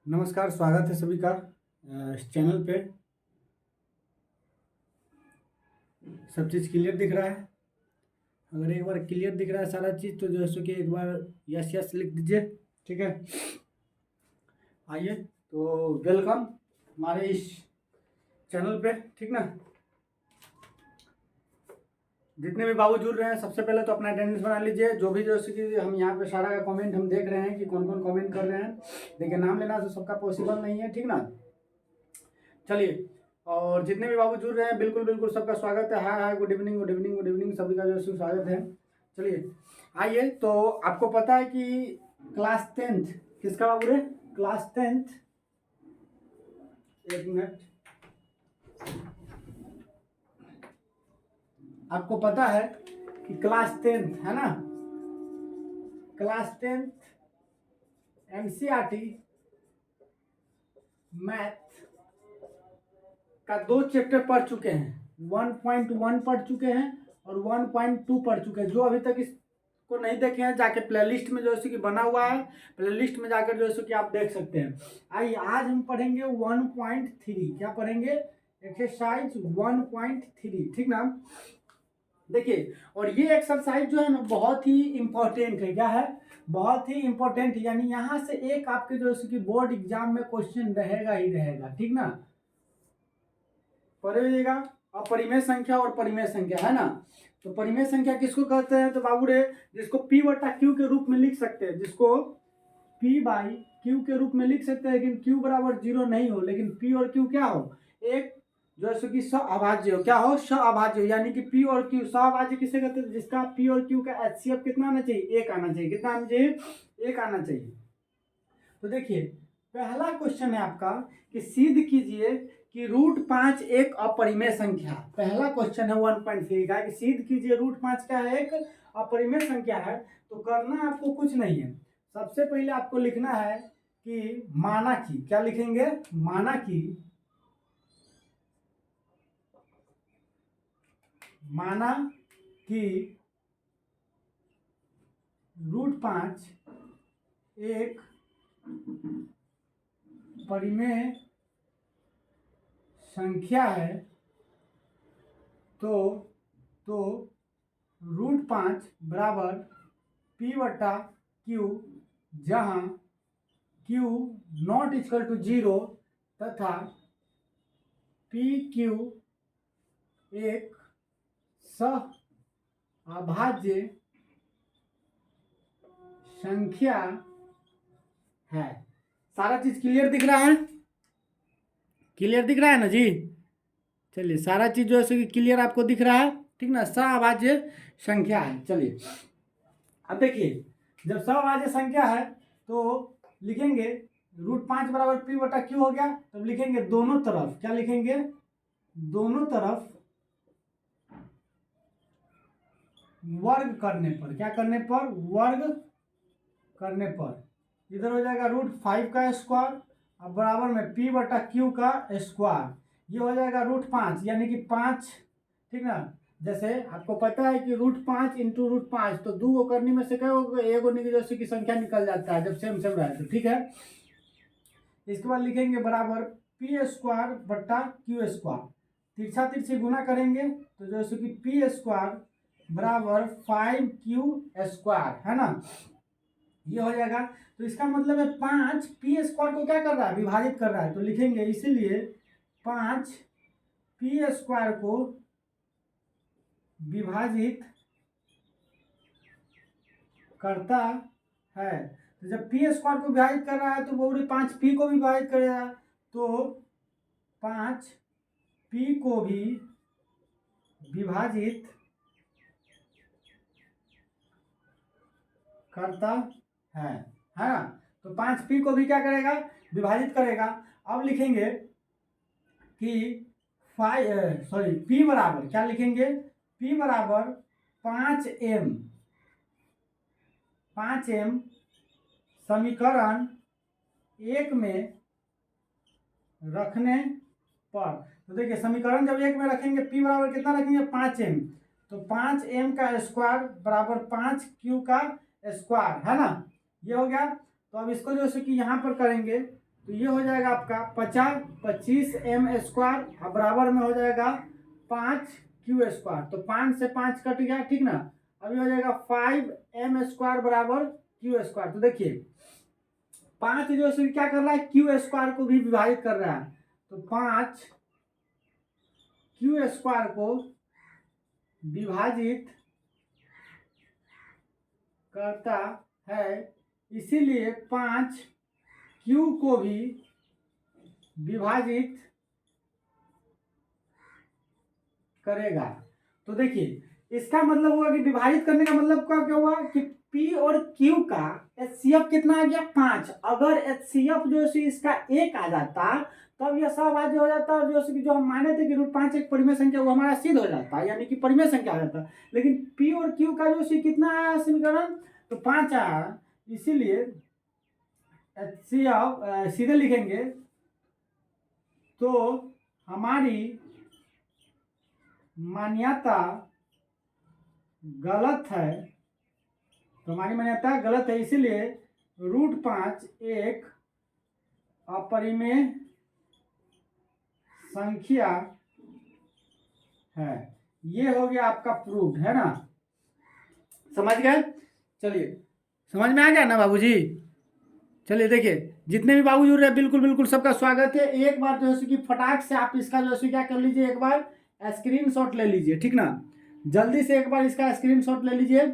नमस्कार, स्वागत है सभी का इस चैनल पे। सब चीज़ क्लियर दिख रहा है? अगर एक बार क्लियर दिख रहा है सारा चीज़ तो जो है सो कि एक बार यस यस लिख दीजिए। ठीक है, आइए तो वेलकम हमारे इस चैनल पे। ठीक ना, जितने भी बाबू जुड़ रहे हैं सबसे पहले तो अपना अटेंडेंस बना लीजिए। जो भी जैसे कि हम यहाँ पे सारा का कमेंट हम देख रहे हैं कि कौन कौन कमेंट कर रहे हैं। देखिए, नाम लेना तो सबका पॉसिबल नहीं है, ठीक ना। चलिए, और जितने भी बाबू जुड़ रहे हैं बिल्कुल बिल्कुल सबका स्वागत है। Hi hi, good evening good evening good evening, सभी का जो है स्वागत है। चलिए आइए, तो आपको पता है कि क्लास 10th किसका बाबू रे? क्लास 10th, एक मिनट, आपको पता है कि क्लास 10th है ना, क्लास 10th एनसीईआरटी मैथ का 2 चैप्टर पढ़ चुके हैं। 1.1 पढ़ चुके हैं और 1.2 पढ़ चुके हैं। जो अभी तक इसको नहीं देखे हैं जाके प्लेलिस्ट में जो है कि बना हुआ है, प्लेलिस्ट में जाकर जो है कि आप देख सकते हैं। आइए आज हम पढ़ेंगे 1.3। क्या पढ़ेंगे? एक्सरसाइज 1.3, ठीक ना। देखिए, और ये एक्सरसाइज जो है ना बहुत ही इंपॉर्टेंट है। क्या है? बहुत ही इंपॉर्टेंट है, यानी यहाँ से एक आपके जो है कि बोर्ड एग्जाम में क्वेश्चन रहेगा ही रहेगा, ठीक ना। पढ़िएगा। अब परिमेय संख्या और परिमेय संख्या है ना, तो परिमेय संख्या किसको कहते हैं? तो बाबू रे, जिसको P बटा Q के रूप में लिख सकते हैं, जिसको P बाई Q के रूप में लिख सकते हैं, लेकिन Q बराबर 0 नहीं हो, लेकिन P और Q क्या हो? एक जो है सो कि सअभाज्य हो। क्या हो? सअभाज्य हो, यानी कि P और Q सअभाज्य किसे कहते हैं? जिसका P और Q का HCF कितना आना चाहिए? 1 आना चाहिए। कितना आना चाहिए? 1 आना चाहिए। तो देखिए, पहला क्वेश्चन है आपका कि सिद्ध कीजिए कि √5 एक अपरिमेय संख्या। पहला क्वेश्चन है 1.3 का कि सिद्ध कीजिए √5 क्या है? एक अपरिमेय संख्या है। तो करना आपको कुछ नहीं है, सबसे पहले आपको लिखना है कि माना कि, क्या लिखेंगे? माना कि, माना कि √5 एक परिमेय संख्या है, तो √5 बराबर P बटा Q, जहाँ Q नॉट इक्वल टू 0 तथा PQ एक सअभाज्य संख्या है। सारा चीज क्लियर दिख रहा है? क्लियर दिख रहा है ना जी? चलिए, सारा चीज जो है सो क्लियर आपको दिख रहा है, ठीक ना। सअभाज्य संख्या है। चलिए अब देखिए, जब सअभाज्य संख्या है तो लिखेंगे √5 बराबर P बटा Q हो गया, तब लिखेंगे दोनों तरफ। क्या लिखेंगे? दोनों तरफ वर्ग करने पर। क्या करने पर? वर्ग करने पर इधर हो जाएगा √5 का स्क्वायर अब बराबर में P बटा Q का स्क्वायर। ये हो जाएगा √5 यानी कि 5, ठीक ना। जैसे आपको पता है कि √5 इंटू √5, तो 2 करने में से क्या होगा? एक होने की जैसे की संख्या निकल जाता है जब सेम सेम रहे तो, ठीक है। इसके बाद लिखेंगे बराबर P स्क्वायर बटा Q स्क्वायर। तिरछा तिरछी गुना करेंगे तो जैसे कि P स्क्वायर बराबर 5Q स्क्वायर, है ना। ये हो जाएगा। तो इसका मतलब है 5 P स्क्वायर को क्या कर रहा है? विभाजित कर रहा है। तो लिखेंगे इसीलिए 5 P स्क्वायर को विभाजित करता है। तो जब P स्क्वायर को विभाजित कर रहा है तो वो 5 P को भी विभाजित करेगा, तो 5 P को भी विभाजित करता है ना। तो 5 P को भी क्या करेगा? विभाजित करेगा। अब लिखेंगे कि P बराबर क्या लिखेंगे? P बराबर 5M, 5M समीकरण 1 में रखने पर। तो देखिए, समीकरण जब 1 में रखेंगे P बराबर कितना रखेंगे? 5M, तो 5M का स्क्वायर बराबर 5Q का स्क्वायर, है ना। ये हो गया। तो अब इसको जो है कि यहाँ पर करेंगे तो तो ये हो जाएगा आपका 25m² और बराबर में हो जाएगा 5q²। तो 5 से 5 कट गया, ठीक ना। अभी हो जाएगा 5m² बराबर q²। तो देखिए 5 जो है क्या कर रहा है, q² को भी विभाजित कर रहा है। तो 5q² को विभाजित करता है, इसीलिए 5q को भी विभाजित करेगा। तो देखिए इसका मतलब हुआ कि विभाजित करने का मतलब क्या हुआ कि P और Q का HCF कितना आ गया, 5। अगर HCF जो है इसका 1 आ जाता तब यह सहभाज्य हो जाता, और जो हम माने थे कि √5 एक परिमेय संख्या, वो हमारा सिद्ध हो जाता, यानी कि परिमेय संख्या आ जाता। लेकिन P और Q का जो कितना आया समीकरण, तो 5 आया, इसीलिए HCF सीधे लिखेंगे तो हमारी मान्यता गलत है। तो हमारी मान्यता गलत है, इसीलिए √5 एक अपरिमेय संख्या है। ये हो गया आपका प्रूफ, है ना। समझ गए? चलिए समझ में आ गया ना बाबूजी। चलिए देखिए जितने भी बाबू जुड़ रहे हैं बिल्कुल बिल्कुल सबका स्वागत है। एक बार जो है कि फटाक से आप इसका जो है क्या कर लीजिए, एक बार स्क्रीनशॉट ले लीजिए, ठीक ना। जल्दी से एक बार इसका स्क्रीनशॉट ले लीजिए,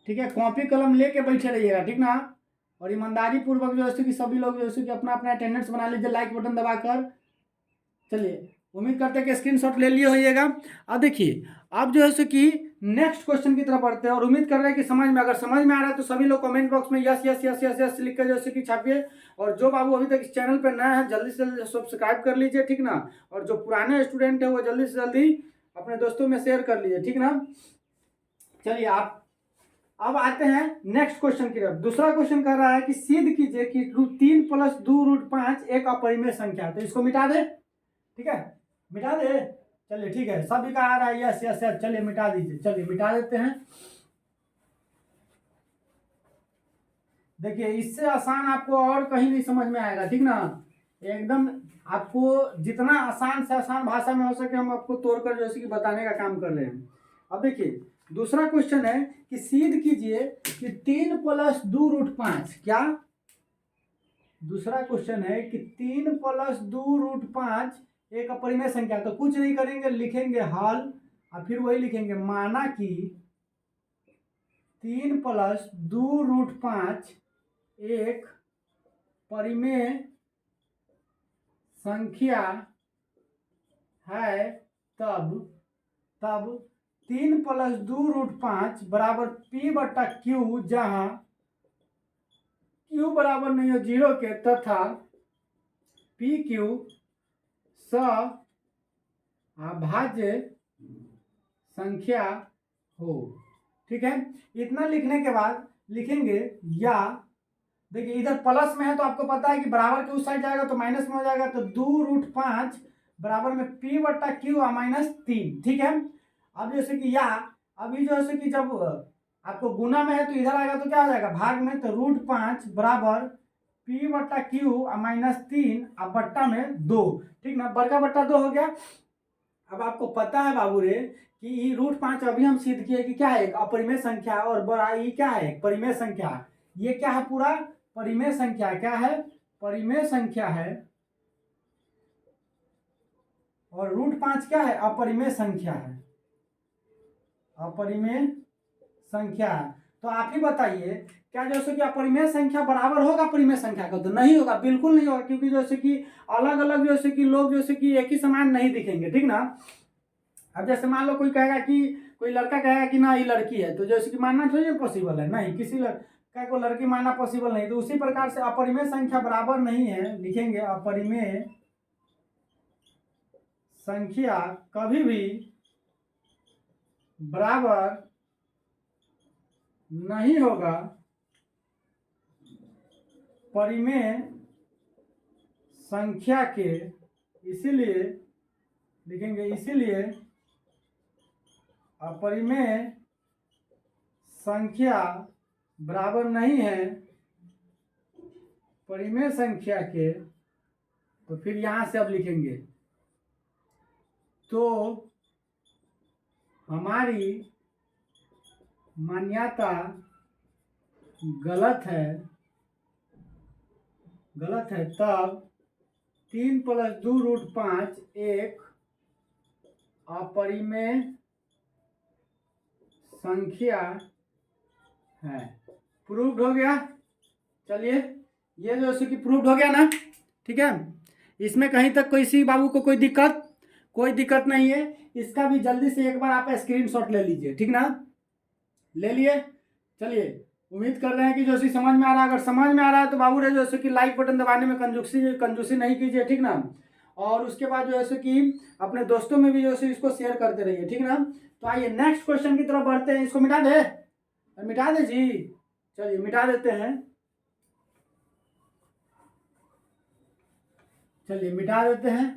ठीक है। कॉपी कलम लेके बैठे रहिएगा, ठीक ना। और ईमानदारी पूर्वक जो है कि सभी लोग जो है कि अपना अपना अटेंडेंस बना लीजिए, लाइक बटन दबाकर। चलिए उम्मीद करते हैं कि स्क्रीनशॉट ले लिए होइएगा। अब देखिए अब जो है कि नेक्स्ट क्वेश्चन की तरफ बढ़ते हैं, और उम्मीद कर रहे हैं कि समझ में, अगर समझ में आ रहा है तो सभी लोग कमेंट बॉक्स में yes yes yes yes yes लिख कर जैसे कि छापिए। और जो बाबू अभी तक इस चैनल पर नए हैं जल्दी से जल्दी सब्सक्राइब कर लीजिए, ठीक ना। और जो पुराने स्टूडेंट है वो जल्दी से जल्दी अपने दोस्तों में शेयर कर लीजिए, ठीक ना। चलिए आप अब आते हैं नेक्स्ट क्वेश्चन की तरफ। दूसरा क्वेश्चन कह रहा है कि सिद्ध कीजिए कि √3 + 2√5 एक अपरिमेय संख्या है। तो इसको मिटा दे, ठीक है, मिटा दे। चलिए ठीक है, सभी का आ रहा है यस यस यस, चलिए मिटा दीजिए। चलिए मिटा देते हैं। देखिए इससे आसान आपको और कहीं नहीं समझ में आएगा, ठीक ना। एकदम आपको जितना आसान से आसान भाषा में हो सके हम आपको तोड़कर जैसे कि बताने का काम कर रहे हैं। अब देखिए दूसरा क्वेश्चन है कि सिद्ध कीजिए कि 3 + 2√5 क्या। दूसरा क्वेश्चन है कि 3 + 2√5 एक अपरिमेय संख्या। तो कुछ नहीं करेंगे, लिखेंगे हल और फिर वही लिखेंगे, माना कि 3 + 2√5 एक परिमेय संख्या है, तब 3 + 2√5 बराबर P/Q, जहां Q बराबर नहीं हो 0 के, तथा PQ अभाज्य संख्या हो, ठीक है। इतना लिखने के बाद लिखेंगे, या देखिए इधर प्लस में है तो आपको पता है कि बराबर के उस साइड जाएगा तो माइनस में हो जाएगा। तो 2√5 बराबर में P/Q -3, ठीक है। अब जैसे कि या अभी जो है कि जब आपको गुना में है तो इधर आएगा तो क्या हो जाएगा, भाग में। तो √5 बराबर P/Q -3 अब बट्टा में 2, ठीक ना। बड़का बट्टा 2 हो गया। अब आपको पता है बाबू रे कि √5 अभी हम सिद्ध किए कि क्या है, एक अपरिमेय संख्या, और बड़ा ये क्या है, एक परिमेय संख्या। ये क्या है, पूरा परिमेय संख्या। क्या है, परिमेय संख्या है। और √5 क्या है, अपरिमेय संख्या है, अपरिमेय संख्या है। तो आप ही बताइए क्या जैसे कि अपरिमेय संख्या बराबर होगा परिमेय संख्या का? तो नहीं होगा, बिल्कुल नहीं होगा, क्योंकि जैसे कि अलग अलग जैसे कि लोग जैसे कि एक ही समान नहीं दिखेंगे, ठीक ना। अब जैसे मान लो कोई कहेगा कि कोई लड़का कहेगा कि ना ये लड़की है, तो जैसे कि मानना थोड़ी पॉसिबल है, नहीं, किसी लड़का को लड़की मानना पॉसिबल नहीं। तो उसी प्रकार से अपरिमेय संख्या बराबर नहीं है, लिखेंगे अपरिमेय संख्या कभी भी बराबर नहीं होगा परिमेय संख्या के, इसीलिए लिखेंगे, इसीलिए अपरिमेय संख्या बराबर नहीं है परिमेय संख्या के, तो फिर यहां से अब लिखेंगे, तो हमारी मान्यता गलत है, तब 3 + 2√5 एक अपरिमेय संख्या है। प्रूव्ड हो गया। चलिए ये जो है कि प्रूव्ड हो गया ना, ठीक है। इसमें कहीं तक किसी बाबू को कोई दिक्कत नहीं है। इसका भी जल्दी से एक बार आप स्क्रीनशॉट ले लीजिए, ठीक ना, ले लिए। चलिए उम्मीद कर रहे हैं कि जो सी समझ में आ रहा है। अगर समझ में आ रहा है तो बाबू रे जैसे कि लाइक बटन दबाने में कंजूसी नहीं कीजिए, ठीक ना। और उसके बाद जो है कि अपने दोस्तों में भी जो है इसको शेयर करते रहिए, ठीक ना। तो आइए नेक्स्ट क्वेश्चन की तरफ बढ़ते हैं। इसको मिटा दे जी। चलिए मिटा देते हैं, चलिए मिटा देते हैं।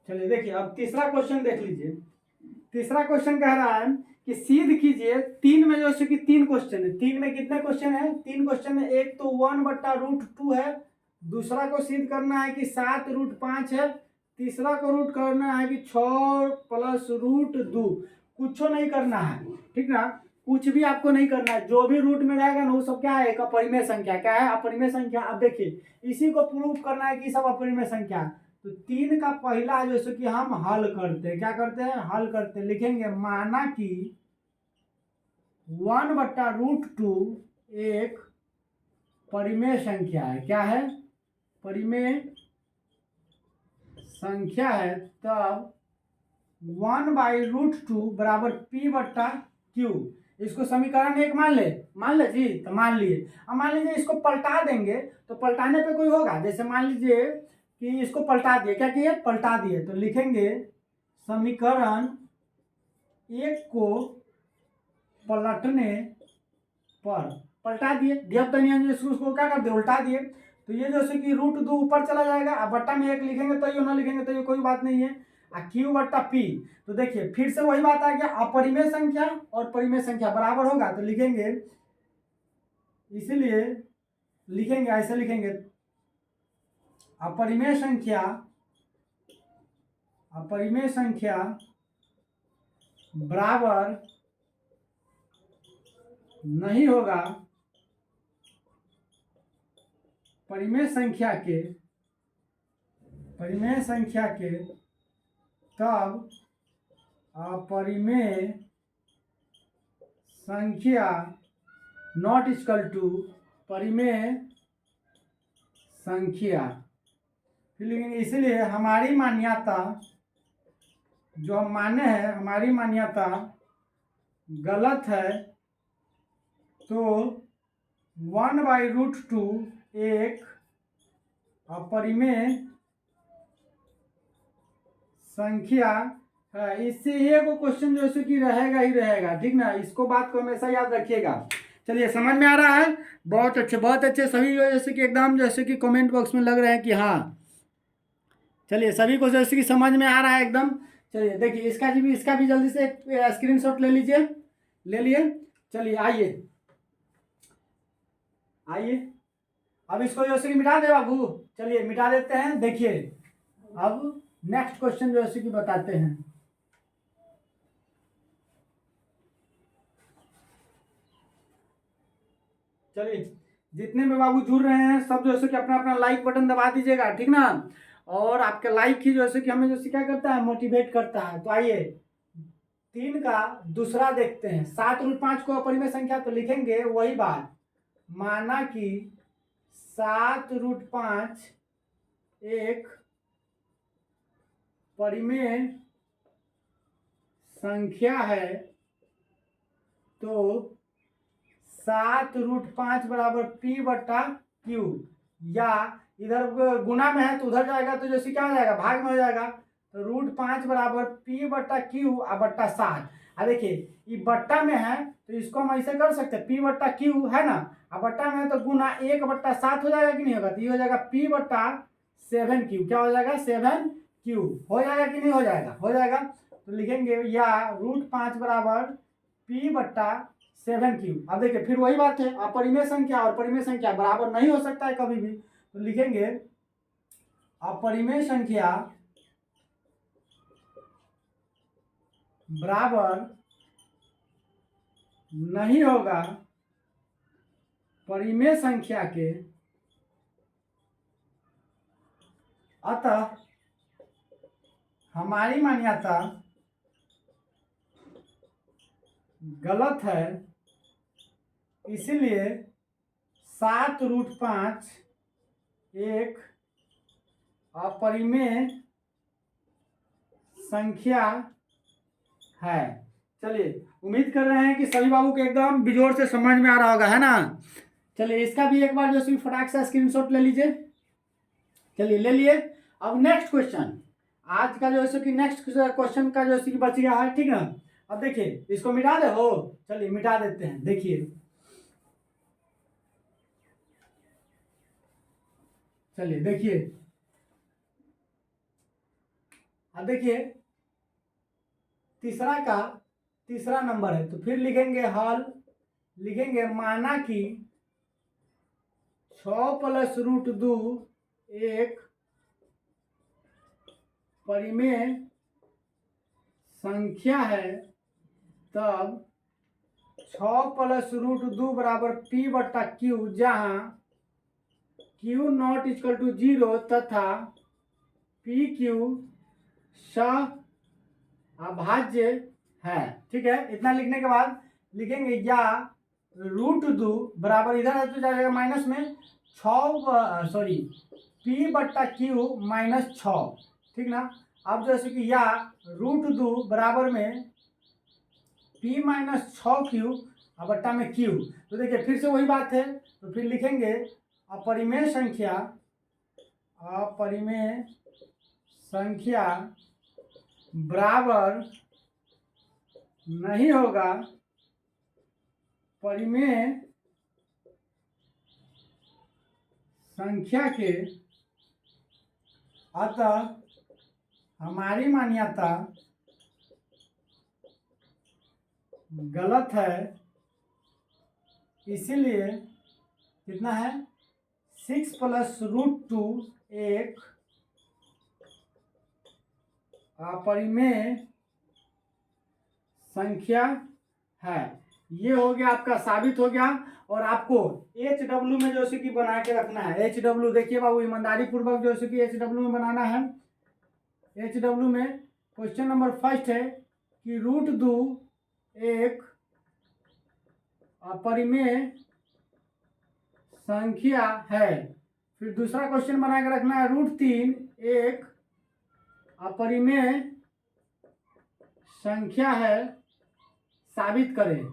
चलिए देखिए अब तीसरा क्वेश्चन देख लीजिए। तीसरा क्वेश्चन कह रहा है कि सिद्ध कीजिए। 3 में जो है कि 3 क्वेश्चन है। 3 में कितने क्वेश्चन है? 3 क्वेश्चन है। एक तो 1/√2 है, दूसरा को सिद्ध करना है कि 7√5 है, तीसरा को रूट करना है कि 6 + √2। कुछ नहीं करना है, ठीक ना, कुछ भी आपको नहीं करना है। जो भी रूट में रहेगा ना वो सब क्या है? एक अपरिमेय संख्या। क्या है? अपरिमेय संख्या। अब देखिए इसी को प्रूव करना है कि सब अपरिमेय संख्या। तो 3 का पहला जैसे कि हम हल करते हैं, क्या करते हैं? हल करते हैं। लिखेंगे माना कि 1/√2 एक परिमेय संख्या है। क्या है? परिमेय संख्या है। तब 1/√2 बराबर P/Q। इसको समीकरण 1 मान ले जी। तो मान लिए। अब मान लीजिए इसको पलटा देंगे, तो पलटाने पे कोई होगा। जैसे मान लीजिए कि इसको पलटा दिए, क्या किए? पलटा दिए। तो लिखेंगे समीकरण 1 को पलटने पर, पलटा दिए, उसको क्या कर दिए? उल्टा दिए। तो ये जैसे कि √2 ऊपर चला जाएगा। अब बट्टा में 1 लिखेंगे तो ये ना लिखेंगे तो ये कोई बात नहीं है। Q/P। तो देखिए फिर से वही बात आ गया, अपरिमेय संख्या और परिमेय संख्या बराबर होगा। तो लिखेंगे, इसीलिए लिखेंगे ऐसे लिखेंगे, अपरिमेय संख्या बराबर नहीं होगा परिमेय संख्या के, तब अपरिमेय संख्या नॉट इक्वल टू परिमेय संख्या। लेकिन इसलिए हमारी मान्यता, जो हम माने हैं, हमारी मान्यता गलत है। तो 1/√2 एक अपरिमेय संख्या है। इससे एक क्वेश्चन जो है कि रहेगा ही रहेगा, ठीक ना। इसको बात को हमेशा याद रखिएगा। चलिए समझ में आ रहा है? बहुत अच्छे, बहुत अच्छे। सभी जैसे कि एकदम जैसे कि कमेंट बॉक्स में लग रहे हैं कि हाँ। चलिए सभी को जैसे कि समझ में आ रहा है एकदम। चलिए देखिए इसका भी जल्दी से स्क्रीनशॉट ले लीजिए, ले लिए। चलिए आइए अब इसको जैसे कि मिटा दे बाबू। चलिए मिटा देते हैं। देखिए अब नेक्स्ट क्वेश्चन जैसे कि बताते हैं। चलिए जितने में बाबू जुड़ रहे हैं सब जैसे कि अपना अपना लाइक बटन दबा दीजिएगा, ठीक ना। और आपके लाइक ही जैसे कि हमें जैसे क्या करता है? मोटिवेट करता है। तो आइए 3 का दूसरा देखते हैं। 7√5 को अपरिमेय संख्या, तो लिखेंगे वही बात, माना कि 7√5 एक परिमेय संख्या है। तो 7√5 बराबर P/Q। या इधर गुना में है तो उधर जाएगा तो जैसे क्या हो जाएगा? भाग में हो जाएगा। तो √5 बराबर P/Q और 7। अब देखिए ये बट्टा में है तो इसको हम ऐसे कर सकते हैं, P/Q है ना। अब बट्टा में है तो गुना 1/7 हो जाएगा कि नहीं होगा? तो ये हो जाएगा P/7Q। क्या हो जाएगा? 7Q। क्यू। हो जाएगा कि नहीं हो जाएगा? हो जाएगा। तो लिखेंगे या √5 बराबर P/7Q। अब देखिए फिर वही बात है, अपरिमेय संख्या और परिमेय संख्या बराबर नहीं हो सकता है कभी भी। तो लिखेंगे अपरिमेय संख्या बराबर नहीं होगा परिमेय संख्या के, अतः हमारी मान्यता गलत है, इसलिए 7√5 एक अपरिमेय संख्या है। चलिए उम्मीद कर रहे हैं कि सभी बाबू को एकदम बेजोड़ से समझ में आ रहा होगा, है ना। चलिए इसका भी एक बार जो है फटाक से स्क्रीनशॉट ले लीजिए। चलिए ले लिए। अब नेक्स्ट क्वेश्चन, आज का जो है कि नेक्स्ट क्वेश्चन का जो है बच गया है, ठीक ना। अब देखिए इसको मिटा दे हो, चलिए मिटा देते हैं। देखिए चलिए देखिए, अब देखिए तीसरा नंबर है, तो फिर लिखेंगे हल, लिखेंगे माना कि 6 + √2 एक परिमेय संख्या है, तब 6 + √2 बराबर P/Q, जहाँ Q नॉट इक्वल टू 0 तथा PQ अभाज्य है। ठीक है, इतना लिखने के बाद लिखेंगे या √2 बराबर, इधर है तो जाएगा माइनस में, P/Q -6, ठीक ना। अब जैसे कि या √2 बराबर में P -6Q बट्टा में Q। तो देखिए फिर से वही बात है, तो फिर लिखेंगे अपरिमेय संख्या बराबर नहीं होगा परिमेय संख्या के, अतः हमारी मान्यता गलत है, इसीलिए कितना है 6 + √2 एक अपरिमेय संख्या है। ये हो गया आपका, साबित हो गया। और आपको HW में जो कि बना के रखना है। HW देखिए बाबू, ईमानदारी पूर्वक जो कि HW में बनाना है। HW में क्वेश्चन नंबर फर्स्ट है कि √2 एक अपरिमेय संख्या है। फिर दूसरा क्वेश्चन बना के रखना है √3 एक अपरिमेय संख्या है, साबित करें,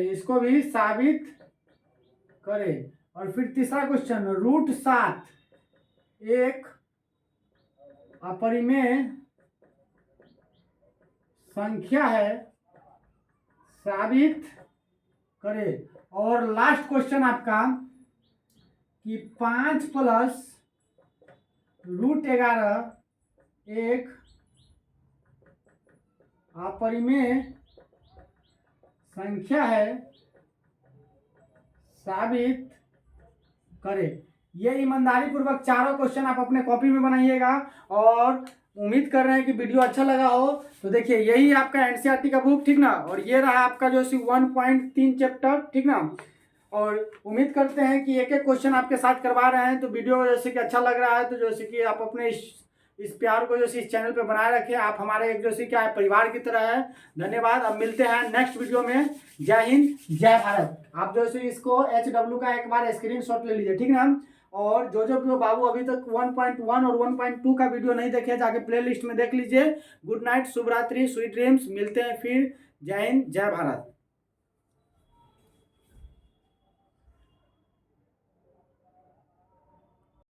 इसको भी साबित करें। और फिर तीसरा क्वेश्चन √7 एक अपरिमेय संख्या है, साबित करें। और लास्ट क्वेश्चन आपका कि 5 + √11 एक अपरिमेय संख्या है, साबित करें। ये ईमानदारी पूर्वक चारों क्वेश्चन आप अपने कॉपी में बनाइएगा। और उम्मीद कर रहे हैं कि वीडियो अच्छा लगा हो। तो देखिए यही आपका एनसीईआरटी का बुक, ठीक ना। और ये रहा आपका जो 1.3 चैप्टर, ठीक ना। और उम्मीद करते हैं कि एक एक क्वेश्चन आपके साथ करवा रहे हैं। तो वीडियो जैसे कि अच्छा लग रहा है, तो जैसे कि आप अपने इस प्यार को जैसे इस चैनल पे बनाए रखें। आप हमारे एक जैसे क्या परिवार की तरह है। धन्यवाद। अब मिलते हैं नेक्स्ट वीडियो में। जय हिंद, जय भारत। आप जैसे इसको HW का एक बार स्क्रीनशॉट ले लीजिए, ठीक ना। और जो बाबू अभी तक 1.1 और 1.2 का वीडियो नहीं देखे, जाके प्लेलिस्ट में देख लीजिए। गुड नाइट, शुभ रात्रि, स्वीट ड्रीम्स। मिलते हैं फिर। जय हिंद, जय भारत।